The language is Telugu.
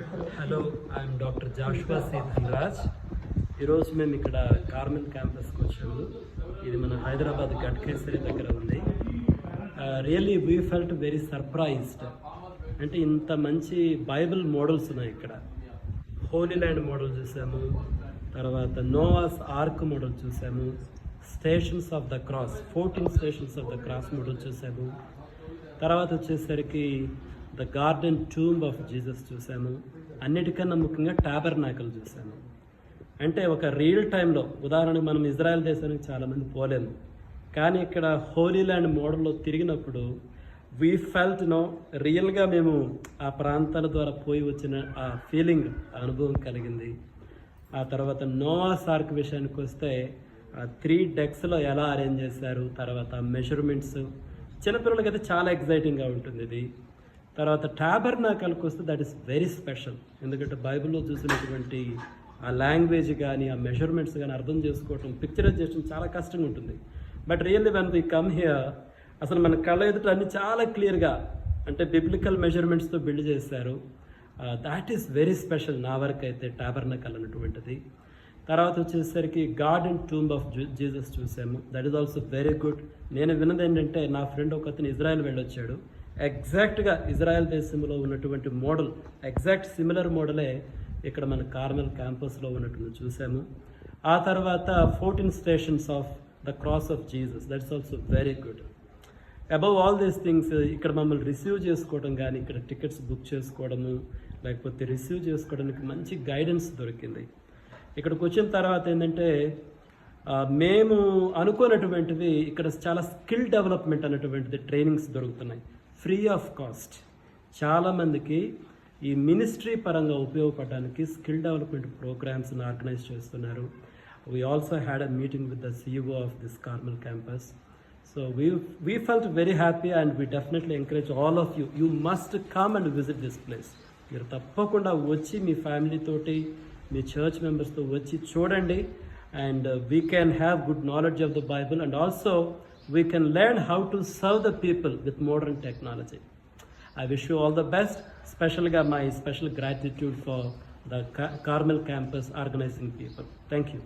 Hello, I'm doctor Joshua C Dhanraj. ఈరోజు మేము ఇక్కడ కార్మెల్ క్యాంపస్కి వచ్చాము. ఇది మన హైదరాబాద్ గట్కేసరి దగ్గర ఉంది. Really we felt very surprised. అంటే ఇంత మంచి బైబిల్ మోడల్స్ ఉన్నాయి ఇక్కడ. హోలీ ల్యాండ్ మోడల్ చూసాము, తర్వాత నోవాస్ ఆర్క్ మోడల్ చూసాము, stations of the cross 14 stations of the cross model చూసాము. తర్వాత వచ్చేసరికి the garden tomb of Jesus చూసాము. అన్నిటికన్నా ముఖ్యంగా టాబర్నాకల్ చూసాము. అంటే ఒక రియల్ టైంలో, ఉదాహరణకు మనం ఇజ్రాయెల్ దేశానికి చాలామంది పోలేము, కానీ ఇక్కడ హోలీ ల్యాండ్ మోడల్లో తిరిగినప్పుడు వీ ఫెల్ట్ రియల్గా మేము ఆ ప్రాంతాల ద్వారా పోయి వచ్చిన ఆ ఫీలింగ్, ఆ అనుభవం కలిగింది. ఆ తర్వాత నోవాస్ ఆర్క్ విషయానికి వస్తే 3 డెక్స్లో ఎలా అరేంజ్ చేశారు, తర్వాత మెజర్మెంట్స్ చిన్నపిల్లలకి అయితే చాలా ఎగ్జైటింగ్గా ఉంటుంది ఇది. తర్వాత టాబర్నాకల్కి వస్తే దట్ ఈస్ వెరీ స్పెషల్. ఎందుకంటే బైబిల్లో చూసినటువంటి ఆ లాంగ్వేజ్ కానీ ఆ మెజర్మెంట్స్ కానీ అర్థం చేసుకోవటం, పిక్చరైజేషన్ చాలా కష్టంగా ఉంటుంది. But really when we come here, అసలు మన కళ్ళ ఎదుట అన్ని చాలా క్లియర్గా, అంటే బిబ్లికల్ మెజర్మెంట్స్తో బిల్డ్ చేశారు. దాట్ ఈస్ వెరీ స్పెషల్ నా వరకు అయితే టాబర్నాకల్ అన్నటువంటిది. తర్వాత వచ్చేసరికి గార్డెన్ టూంబ్ ఆఫ్ జీసస్ చూసాము. That is also very good. నేను విన్నది ఏంటంటే, నా ఫ్రెండ్ ఒక అతను ఇజ్రాయెల్ వెళ్ళొచ్చాడు. ఎగ్జాక్ట్గా ఇజ్రాయెల్ దేశంలో ఉన్నటువంటి మోడల్, ఎగ్జాక్ట్ సిమిలర్ మోడలే ఇక్కడ మన కార్మెల్ క్యాంపస్లో ఉన్నటువంటి చూసాము. ఆ తర్వాత 14 stations of the cross of Jesus, that's also very good. Above all these things ఇక్కడ మమ్మల్ని రిసీవ్ చేసుకోవడం కానీ, ఇక్కడ టికెట్స్ బుక్ చేసుకోవడము, లేకపోతే రిసీవ్ చేసుకోవడానికి మంచి గైడెన్స్ దొరికింది. ఇక్కడికి వచ్చిన తర్వాత ఏంటంటే, మేము అనుకున్నటువంటివి ఇక్కడ చాలా స్కిల్ డెవలప్మెంట్ అనేటువంటిది ట్రైనింగ్స్ దొరుకుతున్నాయి ఫ్రీ ఆఫ్ కాస్ట్. చాలామందికి ఈ మినిస్ట్రీ పరంగా ఉపయోగపడడానికి స్కిల్ డెవలప్మెంట్ ప్రోగ్రామ్స్ని ఆర్గనైజ్ చేస్తున్నారు. We also had a meeting with the CEO of this Carmel campus. So we felt very happy and we definitely encourage all of you. You must come and visit this place. మీరు తప్పకుండా వచ్చి మీ ఫ్యామిలీతోటి, మీ చర్చ్ మెంబర్స్తో వచ్చి చూడండి. And we can have good knowledge of the Bible, and also we can learn how to serve the people with modern technology. I wish you all the best. My special gratitude for the Carmel campus organizing people. Thank you.